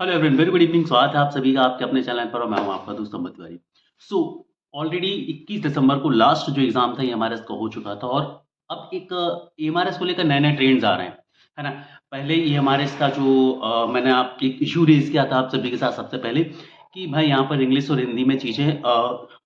Hello everyone, very good evening. स्वागत है आप सभी का आपके अपने चैनल पर और मैं हूं आपका दोस्त अमित तिवारी। सो ऑलरेडी 21 दिसंबर को लास्ट जो एग्जाम था एमआरएस का हो चुका था और अब एक एमआरएस को लेकर नए नए ट्रेंड्स आ रहे हैं, है ना। पहले एमआरएस का जो मैंने आपके इशू रेज किया था आप सभी के साथ सबसे पहले कि भाई यहाँ पर इंग्लिश और हिंदी में चीज़ें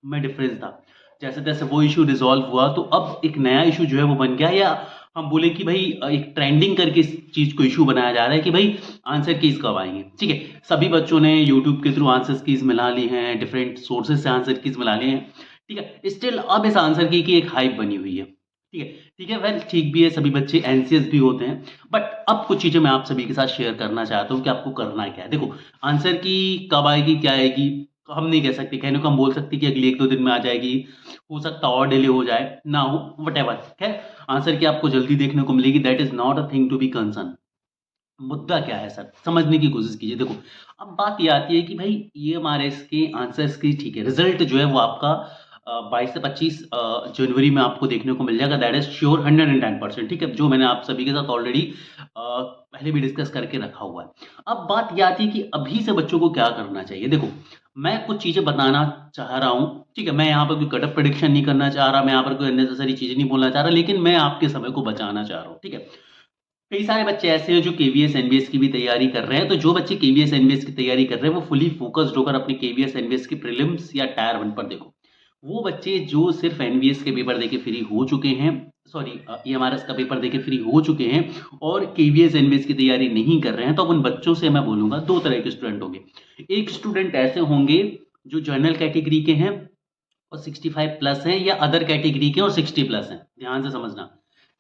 में डिफरेंस था। जैसे तैसे वो इशू रिजॉल्व हुआ तो अब एक नया इशू जो है वो बन गया, या हम बोले कि भाई एक ट्रेंडिंग करके इस चीज़ को इशू बनाया जा रहा है कि भाई आंसर कीज कब आएंगे। ठीक है, सभी बच्चों ने यूट्यूब के थ्रू आंसर कीज मिला ली हैं, डिफरेंट सोर्सेज से आंसर कीज मिला लिए हैं। ठीक है, स्टिल अब इस आंसर की एक हाइप बनी हुई है। ठीक है, ठीक है, वेल ठीक भी है, सभी बच्चे एनसीएस भी होते हैं। बट अब कुछ चीज़ें मैं आप सभी के साथ शेयर करना चाहता हूँ कि आपको करना क्या है। देखो, आंसर की कब आएगी क्या आएगी तो हम नहीं कह सकते, कहने को हम बोल सकते कि अगले 1-2 दिन में आ जाएगी, हो सकता और डिले हो जाए ना हो, वट एवर है। आंसर की आपको जल्दी देखने को मिलेगी, that is not a thing to be concern. मुद्दा क्या है सर, समझने की कोशिश कीजिए। देखो, अब बात ये आती है कि भाई ईएमआरएस के आंसर्स की, ठीक है, रिजल्ट जो है वो आपका 22 से 25 जनवरी में आपको देखने को मिल जाएगा, दैट इज श्योर 110%। ठीक है, जो मैंने आप सभी के साथ ऑलरेडी पहले भी डिस्कस करके रखा हुआ है। अब बात ये आती है कि अभी से बच्चों को क्या करना चाहिए। देखो, मैं कुछ चीज़ें बताना चाह रहा हूँ, ठीक है, मैं यहाँ पर कोई कटअप प्रेडिक्शन नहीं करना चाह रहा, मैं यहाँ पर कोई अननेसेसरी चीज़ें नहीं बोलना चाह रहा, लेकिन मैं आपके समय को बचाना चाह रहा हूँ। ठीक है, कई सारे बच्चे ऐसे हैं जो केवीएस एनवीएस की भी तैयारी कर रहे हैं, तो जो बच्चे केवीएस एनवीएस की तैयारी कर रहे हैं वो फुली फोकस्ड होकर अपने केवीएस एनवीएस की प्रीलिम्स या टायर 1 पर देखो। वो बच्चे जो सिर्फ एनवीएस के पेपर देके फ्री हो चुके हैं, सॉरी ईएमआरएस का पेपर देके फ्री हो चुके हैं और केवीएस एनवीएस की तैयारी नहीं कर रहे हैं, तो अब उन बच्चों से मैं बोलूंगा दो तरह के स्टूडेंट होंगे। एक स्टूडेंट ऐसे होंगे जो जनरल कैटेगरी के हैं और 65 प्लस हैं, या अदर कैटेगरी के और 60 प्लस हैं। ध्यान से समझना,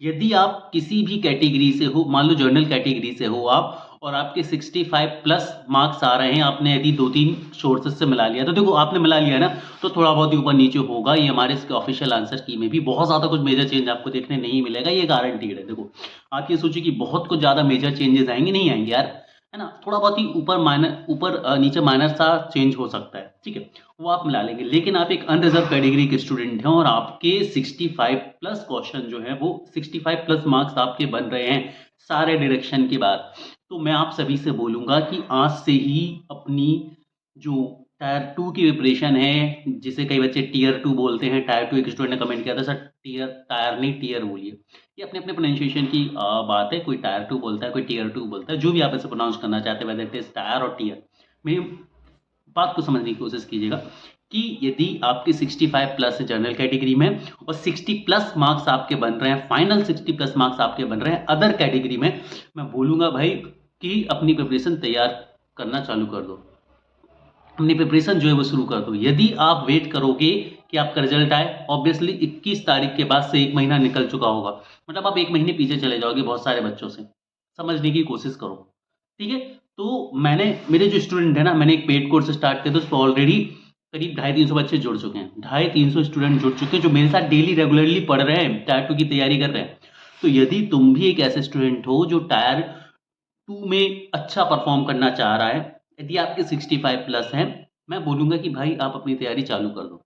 यदि आप किसी भी कैटेगरी से हो, मान लो जनरल कैटेगरी से हो आप और आपके 65 प्लस मार्क्स आ रहे हैं, आपने यदि 2-3 सोर्सेज से मिला लिया, तो देखो आपने मिला लिया ना, तो थोड़ा बहुत ही ऊपर नीचे होगा। ये हमारे इसके ऑफिशियल आंसर की में भी बहुत ज़्यादा कुछ मेजर चेंज आपको देखने नहीं मिलेगा, ये गारंटीड है। देखो, आप ये सोचिए कि बहुत कुछ ज़्यादा मेजर चेंजेस आएंगे, नहीं आएंगे यार, है ना। थोड़ा बहुत ही ऊपर नीचे माइनर सा चेंज हो सकता है, ठीक है, वो आप मिला लेंगे। लेकिन आप एक अनरिजर्व कैटेगरी के स्टूडेंट हैं और आपके 65 प्लस क्वेश्चन जो है वो 65 प्लस मार्क्स आपके बन रहे हैं सारे डायरेक्शन के बाद, तो मैं आप सभी से बोलूंगा कि आज से ही अपनी जो टायर 2 की प्रिपरेशन है, जिसे कई बच्चे टीयर 2 बोलते हैं, टायर 2, एक स्टूडेंट ने कमेंट किया था सर टीयर टायर नहीं टीयर बोलिए, ये अपने अपने प्रोनाउंसिएशन की बात है, कोई टायर 2 बोलता है, कोई टीयर 2 बोलता है, जो भी आप इसे प्रोनाउंस करना चाहते हैं, वेदर इट इज टायर और टीयर। मेरी बात को समझने की कोशिश कीजिएगा कि यदि आपके 65 प्लस है जनरल कैटेगरी में और 60 प्लस मार्क्स आपके बन रहे हैं, फाइनल 60 प्लस मार्क्स आपके बन रहे हैं अदर कैटेगरी में, मैं बोलूंगा भाई कि अपनी प्रिपरेशन तैयार करना चालू कर दो, अपनी प्रिपरेशन जो है वो शुरू कर दो। यदि आप वेट करोगे कि आपका रिजल्ट आए, ऑब्वियसली 21 तारीख के बाद से 1 महीना निकल चुका होगा, मतलब आप 1 महीने पीछे चले जाओगे बहुत सारे बच्चों से। समझने की कोशिश करो, ठीक है। तो मैंने, मेरे जो स्टूडेंट है ना, मैंने एक पेड कोर्स स्टार्ट किया, तो उस पर ऑलरेडी करीब 250-300 बच्चे जुड़ चुके हैं, 250-300 स्टूडेंट जुड़ चुके हैं जो मेरे साथ डेली रेगुलरली पढ़ रहे हैं, टायर 2 की तैयारी कर रहे हैं। तो यदि तुम भी एक ऐसे स्टूडेंट हो जो टायर 2 में अच्छा परफॉर्म करना चाह रहा है, यदि आपके 65 प्लस हैं, मैं बोलूंगा कि भाई आप अपनी तैयारी चालू कर दो।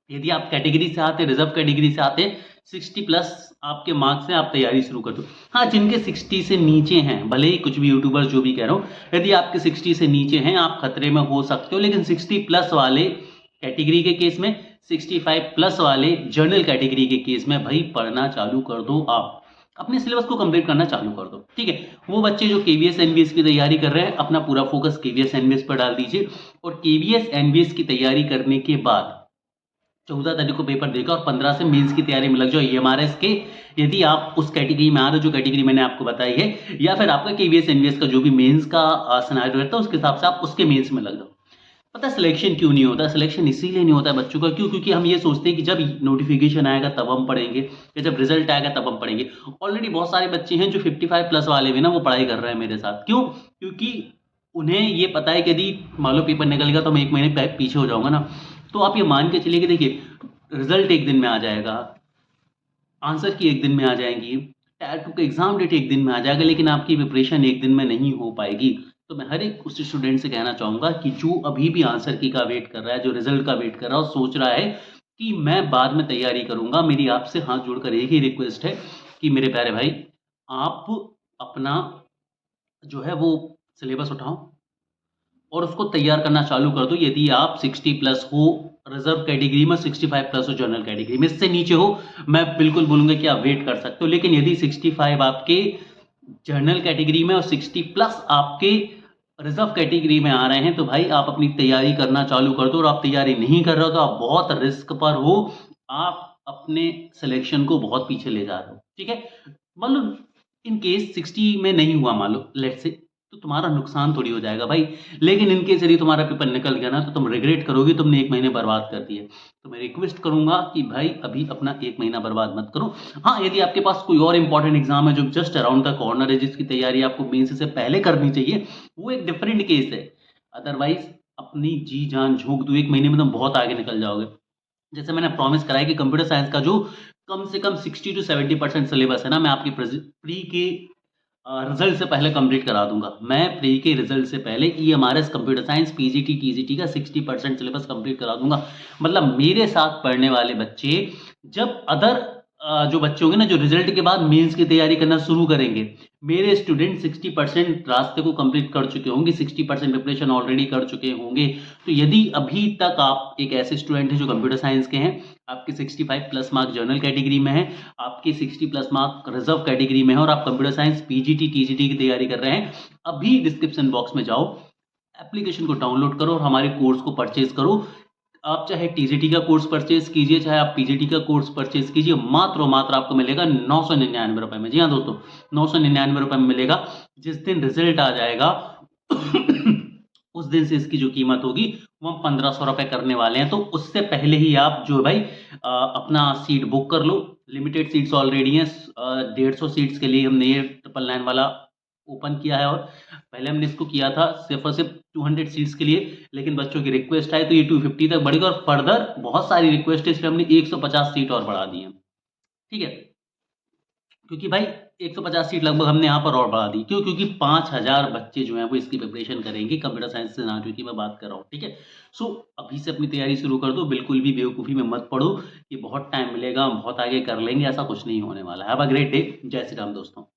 यदि आप कैटेगरी से आते, रिजर्व कैटेगरी से आते, 60 प्लस आपके मार्क्स हैं, आप तैयारी शुरू कर दो। हाँ, जिनके 60 से नीचे हैं, भले ही कुछ भी यूट्यूबर्स जो भी कह रहा हूँ, यदि आपके 60 से नीचे हैं आप खतरे में हो सकते हो, लेकिन 60 प्लस वाले कैटेगरी के केस में, 65 प्लस वाले जनरल कैटेगरी के केस में भाई पढ़ना चालू कर दो, आप अपने सिलेबस को कंप्लीट करना चालू कर दो। ठीक है, वो बच्चे जो केवीएस एनवीएस की तैयारी कर रहे हैं, अपना पूरा फोकस केवीएस एनवीएस पर डाल दीजिए और केवीएस एनवीएस की तैयारी करने के बाद 14 तारीख को पेपर देगा और 15 से मेंस की तैयारी में लग जाओ ईएमआरएस के, यदि आप उस कैटेगरी में आ रहे हो जो कैटेगरी मैंने आपको बताई है, या फिर आपका केवीएस एनवीएस का जो भी मेंस का सिनेरियो रहता है उसके हिसाब से आप उसके मेंस में लग जाओ। पता है सिलेक्शन क्यों नहीं होता? सिलेक्शन इसीलिए नहीं होता है बच्चों का, क्यों? क्योंकि हम ये सोचते हैं कि जब नोटिफिकेशन आएगा तब हम पढ़ेंगे, या जब रिजल्ट आएगा तब हम पढ़ेंगे। ऑलरेडी बहुत सारे बच्चे हैं जो 55 प्लस वाले भी ना, वो पढ़ाई कर रहे हैं मेरे साथ। क्यों? क्योंकि उन्हें ये पता है कि यदि मान लो पेपर निकल गया तो मैं 1 महीने पीछे हो जाऊंगा ना। तो आप ये मान के चलिए कि देखिए, रिजल्ट 1 दिन में आ जाएगा, आंसर की 1 दिन में आ जाएंगी, टायर 2 का एग्जाम डेट 1 दिन में आ जाएगा, लेकिन आपकी प्रिपरेशन 1 दिन में नहीं हो पाएगी। तो मैं हर एक उस स्टूडेंट से कहना चाहूंगा कि जो अभी भी आंसर की का वेट कर रहा है, जो रिजल्ट का वेट कर रहा है और सोच रहा है कि मैं बाद में तैयारी करूंगा, मेरी आपसे हाथ जोड़कर एक ही रिक्वेस्ट है कि मेरे प्यारे भाई, आप अपना जो है वो सिलेबस उठाओ, और उसको तैयार करना चालू कर दो। यदि आप 60 प्लस हो रिजर्व कैटेगरी में, 65 प्लस हो जनरल कैटेगरी में, इससे नीचे हो मैं बिल्कुल बोलूँगा कि आप वेट कर सकते हो। लेकिन यदि 65 आपके जनरल कैटेगरी में और 60 प्लस आपके रिजर्व कैटेगरी में आ रहे हैं, तो भाई आप अपनी तैयारी करना चालू कर दो। और आप तैयारी नहीं कर रहे हो तो आप बहुत रिस्क पर हो, आप अपने सिलेक्शन को बहुत पीछे ले जा रहे हो। ठीक है, मान लो इन केस 60 में नहीं हुआ, मान लो लेट से, तो तुम्हारा नुकसान थोड़ी हो जाएगा भाई। लेकिन इन केस यदि तुम्हारा पेपर निकल गया ना, तो तुम रिग्रेट करोगे, तुमने 1 महीने बर्बाद कर दिए। तो मैं रिक्वेस्ट करूंगा कि भाई अभी अपना 1 महीना बर्बाद मत करो। हाँ, यदि आपके पास कोई और इंपॉर्टेंट एग्जाम है जो जस्ट अराउंड द कॉर्नर है, जिसकी तैयारी आपको मेंस से पहले करनी चाहिए, वो एक डिफरेंट केस है। अदरवाइज अपनी जी जान झोंक दो, 1 महीने में तुम बहुत आगे निकल जाओगे। जैसे मैंने प्रॉमिस करा है कि कंप्यूटर साइंस का जो कम से कम 60 टू 70% सिलेबस है ना, मैं आपकी प्री के रिजल्ट से पहले कंप्लीट करा दूंगा। मैं प्री के रिजल्ट से पहले EMRS computer science PGT TGT का 60% सिलेबस कंप्लीट करा दूंगा। मतलब मेरे साथ पढ़ने वाले बच्चे जब अदर जो बच्चे होंगे ना, जो रिजल्ट के बाद मेंस की तैयारी करना शुरू करेंगे, मेरे स्टूडेंट 60% रास्ते को कंप्लीट कर चुके होंगे, 60% प्रिपरेशन ऑलरेडी कर चुके होंगे। तो यदि अभी तक आप एक ऐसे स्टूडेंट हैं जो कंप्यूटर साइंस के हैं, आपके 65 प्लस मार्क जनरल कैटेगरी में है, आपके 60 प्लस मार्क रिजर्व कैटेगरी में है, और आप कंप्यूटर साइंस पीजीटी टीजीटी की तैयारी कर रहे हैं, अभी डिस्क्रिप्शन बॉक्स में जाओ, एप्लीकेशन को डाउनलोड करो और हमारे कोर्स को परचेज करो। आप चाहे टीजीटी का कोर्स परचेज कीजिए, चाहे आप पीजीटी का कोर्स परचेज कीजिए, मात्र और मात्र आपको मिलेगा 999 रुपए में। जी हाँ दोस्तों, 999 रुपए में मिलेगा। जिस दिन रिजल्ट आ जाएगा उस दिन से इसकी जो कीमत होगी वो हम 1500 रुपए करने वाले हैं। तो उससे पहले ही आप जो है भाई अपना सीट बुक कर लो। लिमिटेड सीट्स ऑलरेडी हैं। 150 सीट्स के लिए हमने ये 999 वाला ओपन किया है, और पहले हमने इसको किया था सिर्फ और सिर्फ 200 सीट्स के लिए, लेकिन बच्चों की रिक्वेस्ट आए तो ये 250 तक बढ़ेगा, और फर्दर बहुत सारी रिक्वेस्ट है, इसलिए हमने 150 सीट और बढ़ा दी है। ठीक है, क्योंकि भाई 150 सीट लगभग हमने यहाँ पर और बढ़ा दी। क्यों? क्योंकि 5000 बच्चे जो हैं वो इसकी प्रिपरेशन करेंगे कंप्यूटर साइंस से, ना की मैं बात कर रहा हूँ। ठीक है, सो अभी से अपनी तैयारी शुरू कर दो, बिल्कुल भी बेवकूफ़ी में मत पड़ो कि बहुत टाइम मिलेगा हम बहुत आगे कर लेंगे, ऐसा कुछ नहीं होने वाला है। Have a great day. जय श्री राम दोस्तों।